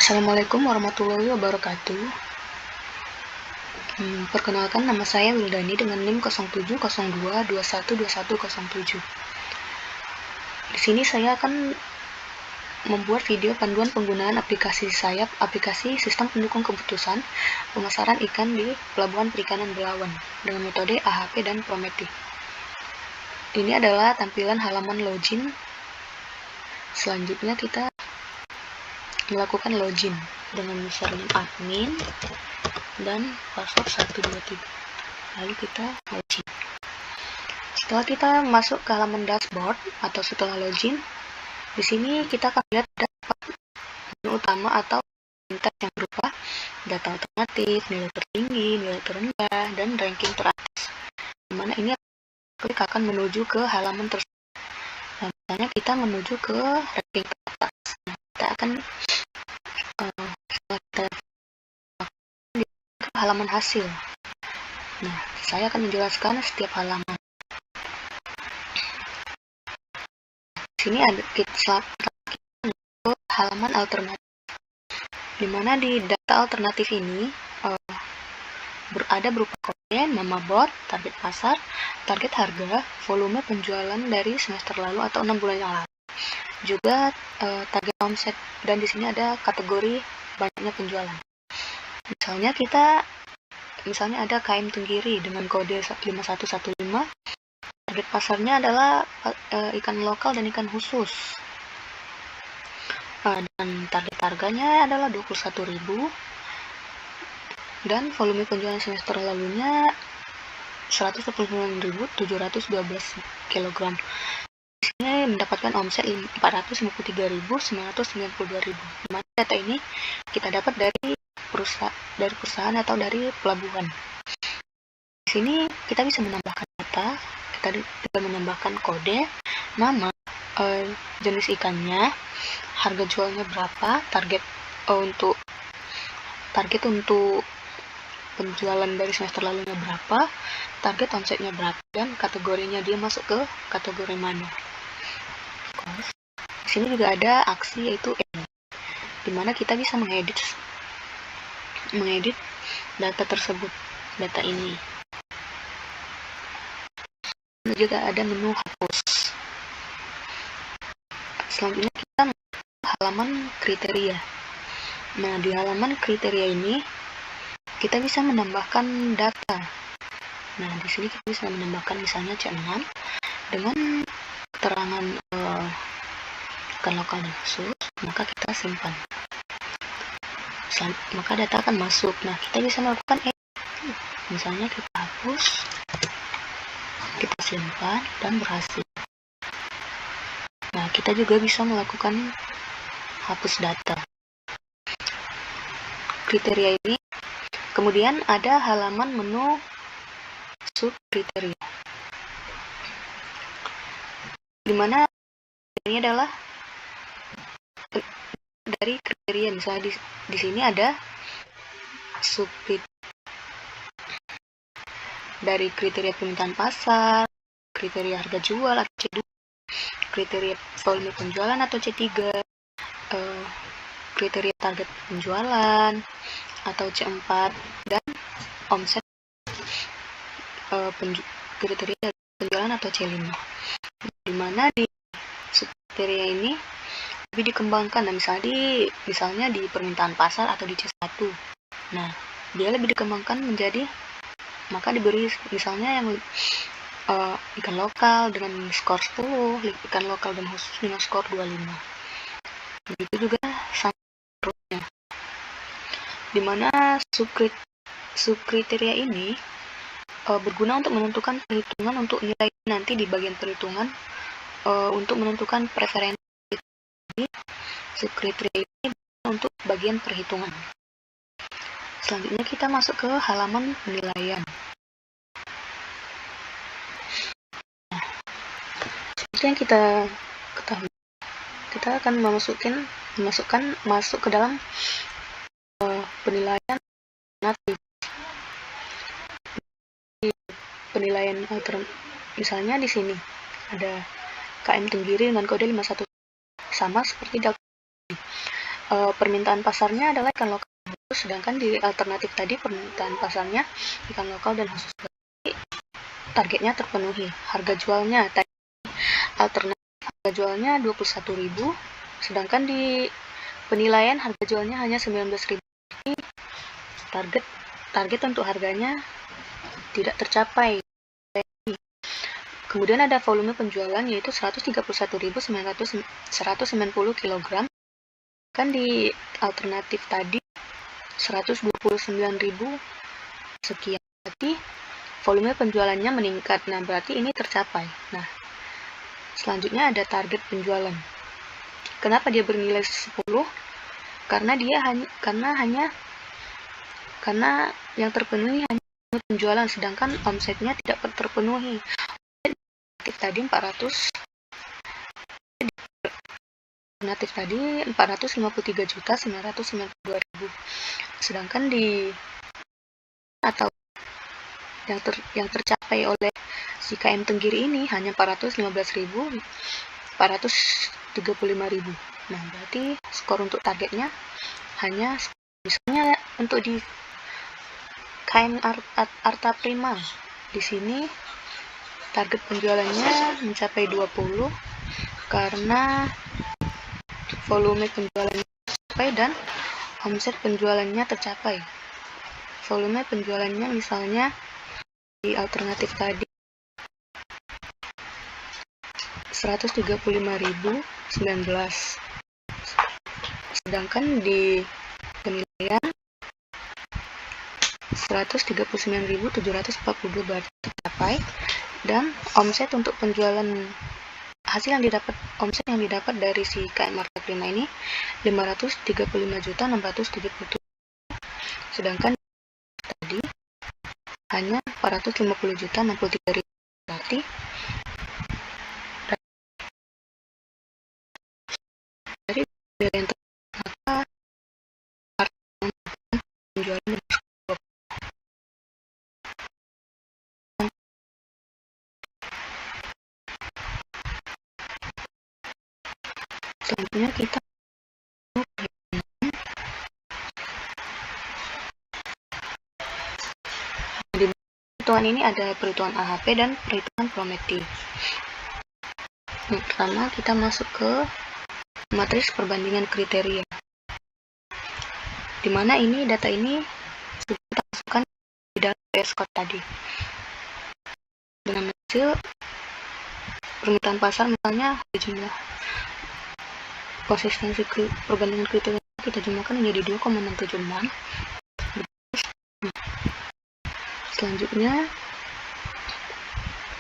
Assalamualaikum warahmatullahi wabarakatuh. Perkenalkan, nama saya Wildani dengan NIM 0702212107. Di sini saya akan membuat video panduan penggunaan aplikasi Sayap, aplikasi sistem pendukung keputusan pemasaran ikan di Pelabuhan Perikanan Belawan dengan metode AHP dan Prometheus. Ini adalah tampilan halaman login. Selanjutnya kita melakukan login dengan username admin dan password 123. Lalu kita login. Setelah kita masuk ke halaman dashboard atau setelah login, di sini kita akan lihat dapat menu utama atau tab yang berupa data alternatif, nilai tertinggi, nilai terendah, dan ranking teratas. Dimana ini klik akan menuju ke halaman tersebut. Nah, misalnya kita menuju ke ranking teratas. Nah, kita akan halaman hasil. Nah, saya akan menjelaskan setiap halaman. Di sini ada kita halaman alternatif, di mana di data alternatif ini ada berupa kode, nama bot, target pasar, target harga, volume penjualan dari semester lalu atau 6 bulan yang lalu. Juga target omset, dan di sini ada kategori banyaknya penjualan. Misalnya ada KM Tenggiri dengan kode 5115. Target pasarnya adalah ikan lokal dan ikan khusus. Dan target harganya adalah 21.000. Dan volume penjualan semester lalunya 149.712 kg. Di sini mendapatkan omset 453.992.000. Dimana data ini kita dapat dari perusahaan atau dari pelabuhan. Di sini kita bisa menambahkan data, kita bisa menambahkan kode, nama, jenis ikannya, harga jualnya berapa, target untuk penjualan dari semester lalunya berapa, target omsetnya berapa, dan kategorinya dia masuk ke kategori mana. Di sini juga ada aksi, yaitu edit, dimana kita bisa mengedit data tersebut, data ini. Juga ada menu hapus. Selanjutnya kita masuk ke halaman kriteria. Nah, di halaman kriteria ini kita bisa menambahkan data. Nah, di sini kita bisa menambahkan misalnya C6 dengan keterangan ikan lokal dan khusus, maka kita simpan. Maka data akan masuk. Nah, kita bisa melakukan edit. Misalnya kita hapus, kita simpan, dan berhasil. Nah, kita juga bisa melakukan hapus data. Kriteria ini, kemudian ada halaman menu subkriteria, dimana ini adalah dari kriteria. Misalnya di sini ada dari kriteria permintaan pasar, kriteria harga jual atau C2, kriteria volume penjualan atau C3, kriteria target penjualan atau C4, dan omset kriteria penjualan atau C5. Dimana di subkriteria ini lebih dikembangkan. Nah, misalnya di permintaan pasar atau di C1. Nah, dia lebih dikembangkan menjadi, maka diberi misalnya yang ikan lokal dengan skor 10, ikan lokal dan khusus dengan skor 25. Begitu juga seterusnya. Dimana subkriteria ini berguna untuk menentukan perhitungan untuk nilai nanti di bagian perhitungan, untuk menentukan preferensi. Subkriteria ini untuk bagian perhitungan. Selanjutnya kita masuk ke halaman penilaian. Nah, seperti yang kita ketahui, kita akan masuk ke dalam penilaian alternatif. Penilaian alternatif, misalnya di sini ada KM Tenggiri dengan kode 51, sama seperti permintaan pasarnya adalah ikan lokal dan khusus, sedangkan di alternatif tadi permintaan pasarnya ikan lokal dan khusus. Targetnya terpenuhi. Harga jualnya tadi alternatif harga jualnya 21.000, sedangkan di penilaian harga jualnya hanya 19.000. Target untuk harganya tidak tercapai. Kemudian ada volume penjualan yaitu 131.190 kg. Kan di alternatif tadi 129.000 sekian. Berarti volume penjualannya meningkat. Nah, berarti ini tercapai. Nah, selanjutnya ada target penjualan. Kenapa dia bernilai 10? Karena yang terpenuhi hanya penjualan, sedangkan omsetnya tidak terpenuhi. Tadi 453.992.000, sedangkan di atau yang tercapai oleh si KM Tenggiri ini hanya 415.435.000. Nah, berarti skor untuk targetnya hanya, misalnya untuk di KM Arta Prima, di sini target penjualannya mencapai 20 karena volume penjualannya tercapai dan omset penjualannya tercapai. Volume penjualannya misalnya di alternatif tadi 135.019, sedangkan di penilaian 139.742 berarti tercapai, dan omset untuk penjualan omset yang didapat dari si KM Arta Prima ini 535.677, sedangkan tadi hanya 450.063.000. Berarti dari yang maka penjualan selanjutnya kita di perhitungan ini ada perhitungan AHP dan perhitungan Prometi. Yang pertama kita masuk ke matriks perbandingan kriteria, dimana ini data ini sudah kita masukkan di dalam PS Code tadi dengan hasil permintaan pasar, misalnya jumlah konsistensi perbandingan kriteria kita jumlahkan menjadi 2,676. Selanjutnya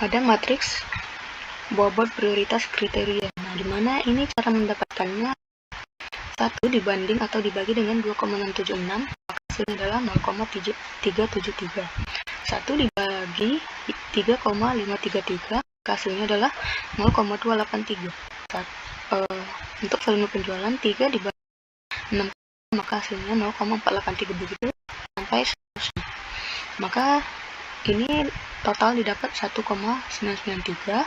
ada matriks bobot prioritas kriteria. Nah, dimana ini cara mendapatkannya 1 dibanding atau dibagi dengan 2,676, maka hasilnya adalah 0,373. 1 dibagi 3,533, hasilnya adalah 0,283. Untuk volume penjualan 3 dibagi 6, maka hasilnya 0,483, begitu sampai seterusnya. Maka ini total didapat 1,993.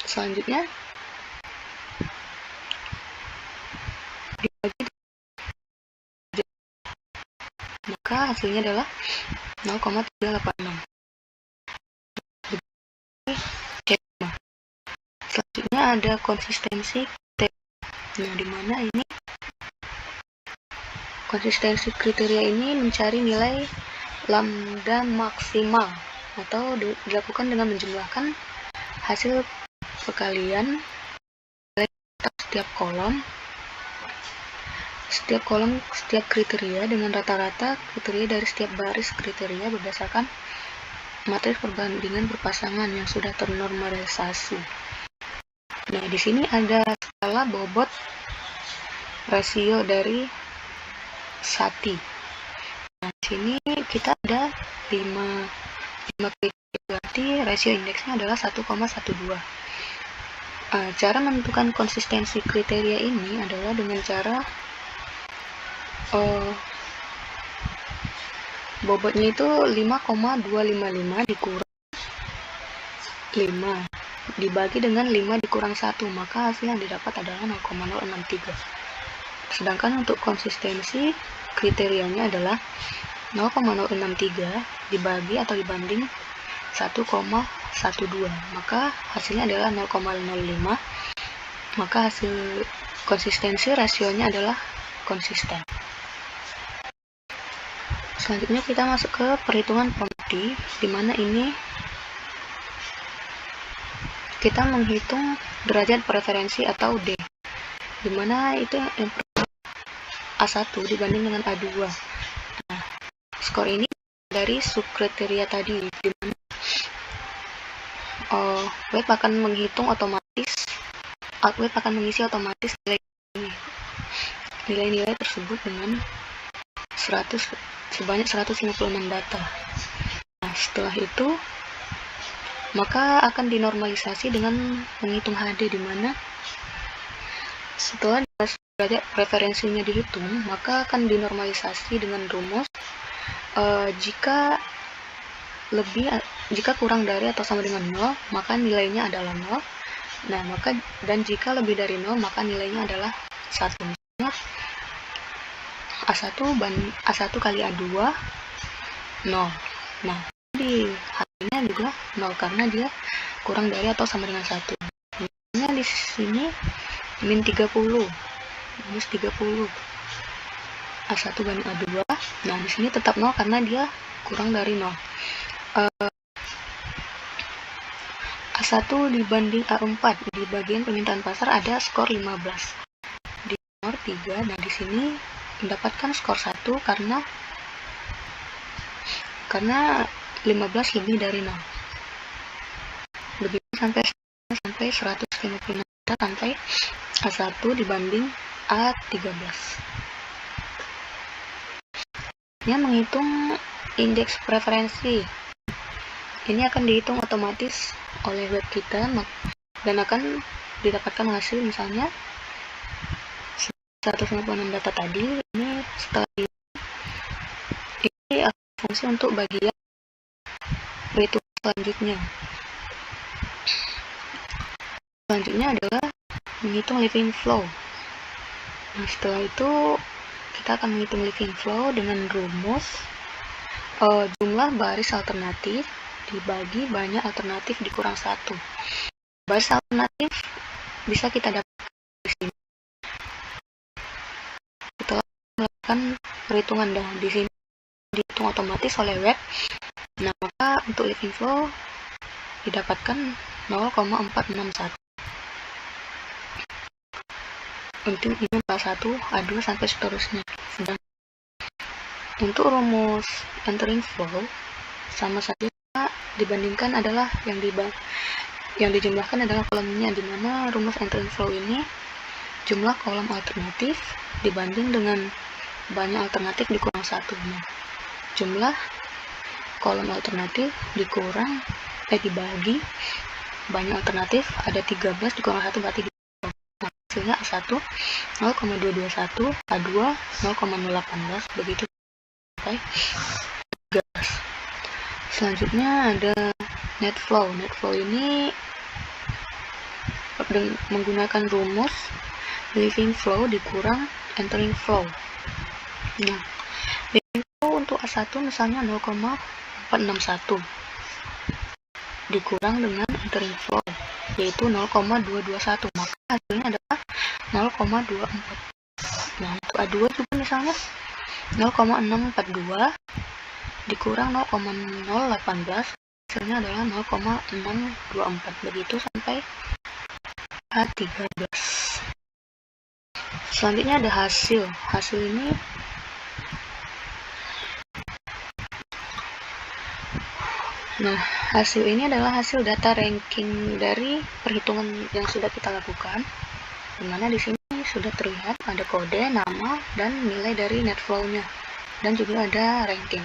Selanjutnya dibagi, maka hasilnya adalah 0,386. Selanjutnya ada konsistensi kriteria. Nah, dimana ini konsistensi kriteria ini mencari nilai lambda maksimal atau dilakukan dengan menjumlahkan hasil perkalian setiap kriteria dengan rata-rata kriteria dari setiap baris kriteria berdasarkan matriks perbandingan berpasangan yang sudah ternormalisasi. Nah, di sini ada skala bobot rasio dari Sati. Nah, di sini kita ada 5 kriteria, berarti rasio indeksnya adalah 1,12. Cara menentukan konsistensi kriteria ini adalah dengan cara bobotnya itu 5,255 dikurang 5. dibagi dengan 5 dikurang 1, maka hasil yang didapat adalah 0,063. Sedangkan untuk konsistensi kriterianya adalah 0,063 dibagi atau dibanding 1,12, maka hasilnya adalah 0,05. Maka hasil konsistensi rasionya adalah konsisten. Selanjutnya kita masuk ke perhitungan properti, di mana ini kita menghitung derajat preferensi atau D, di mana itu yang pertama A1 dibanding dengan A2. Nah, skor ini dari subkriteria tadi, di mana web akan menghitung otomatis, web akan mengisi otomatis nilai-nilai tersebut dengan sebanyak 156 data. Nah, setelah itu maka akan dinormalisasi dengan menghitung HD, di mana setelah derajat preferensinya dihitung, maka akan dinormalisasi dengan rumus jika kurang dari atau sama dengan 0, maka nilainya adalah 0. Nah, dan jika lebih dari 0, maka nilainya adalah 1. A1 kali A2 0. Nah, di hasilnya juga 0 karena dia kurang dari atau sama dengan 1. Nah, di sini min 30, minus 30. A1 banding A2. Nah, di sini tetap 0 karena dia kurang dari 0. A1 dibanding A4, di bagian permintaan pasar ada skor 15. Di nomor 3, nah di sini mendapatkan skor 1 karena 15 lebih dari 0. Begitu sampai 156 sampai A1 dibanding A13. Ini menghitung indeks preferensi. Ini akan dihitung otomatis oleh web kita dan akan didapatkan hasil misalnya 156 data tadi. Ini setelah ini akan fungsi untuk bagian perhitungan selanjutnya. Selanjutnya adalah menghitung living flow. Nah, setelah itu kita akan menghitung living flow dengan rumus jumlah baris alternatif dibagi banyak alternatif dikurang 1. Baris alternatif bisa kita dapatkan di sini. Setelah melakukan perhitungan, dan di sini dihitung otomatis oleh web. Nah, maka untuk living flow didapatkan 0,461. Untuk ini A1, A2 sampai seterusnya. Dan untuk rumus entering flow sama saja dibandingkan adalah yang dijumlahkan adalah kolomnya, di mana rumus entering flow ini jumlah kolom alternatif dibanding dengan banyak alternatif dikurang 1. Nah, jumlah kolom alternatif dibagi banyak alternatif ada 13 dikurang 1 berarti hasilnya A1 0,221, A2 0,018, begitu sampai 13. Selanjutnya ada net flow. Net flow ini menggunakan rumus living flow dikurang entering flow. Nah, living flow untuk A1 misalnya 0,461 dikurang dengan entering flow yaitu 0,221, maka hasilnya adalah 0,24. Nah, untuk A2 juga misalnya 0,642 dikurang 0,018, hasilnya adalah 0,624, begitu sampai A13. Selanjutnya ada hasil. Hasil ini hasil ini adalah hasil data ranking dari perhitungan yang sudah kita lakukan, dimana di sini sudah terlihat ada kode, nama, dan nilai dari net flow-nya, dan juga ada ranking,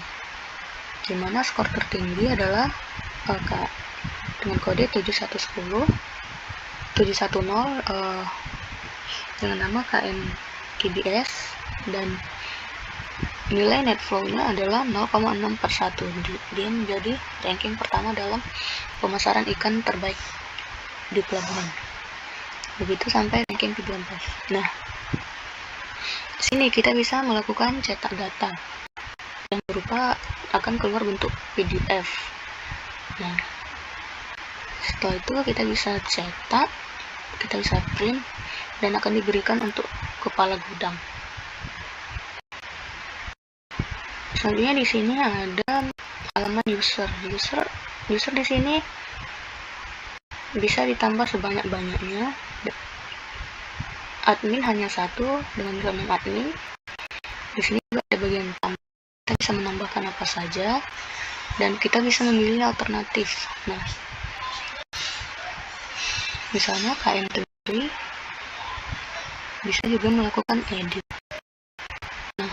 dimana skor tertinggi adalah dengan kode 7110 dengan nama KMKBS, dan nilai net flow-nya adalah 0,6/1. Dia menjadi ranking pertama dalam pemasaran ikan terbaik di pelabuhan. Begitu sampai ranking 13. Nah, di sini kita bisa melakukan cetak data yang berupa akan keluar bentuk PDF. Nah, setelah itu kita bisa cetak, kita bisa print, dan akan diberikan untuk kepala gudang. Selanjutnya di sini ada halaman user di sini bisa ditambah sebanyak-banyaknya. Admin hanya satu dengan username admin. Di sini juga ada bagian tambah. Kita bisa menambahkan apa saja dan kita bisa memilih alternatif. Nah, misalnya KM3 bisa juga melakukan edit. Nah,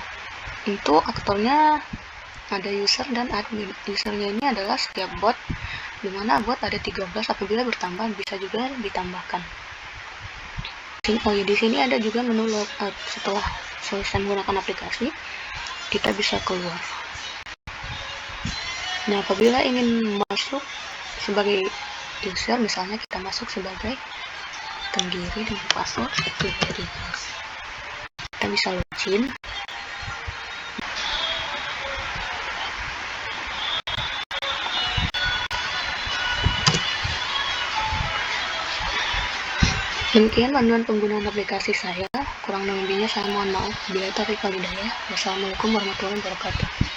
untuk aktornya ada user dan admin. Usernya ini adalah setiap bot, dimana bot ada 13, apabila bertambah bisa juga ditambahkan. Oh ya, di sini ada juga menu logout. Setelah selesai menggunakan aplikasi, kita bisa keluar. Nah, apabila ingin masuk sebagai user, misalnya kita masuk sebagai Tenggiri dengan password 123. Kita bisa login. Demikian panduan penggunaan aplikasi saya. Kurang lebihnya saya mohon maaf. Bila taufiq wal hidayah. Wassalamualaikum warahmatullahi wabarakatuh.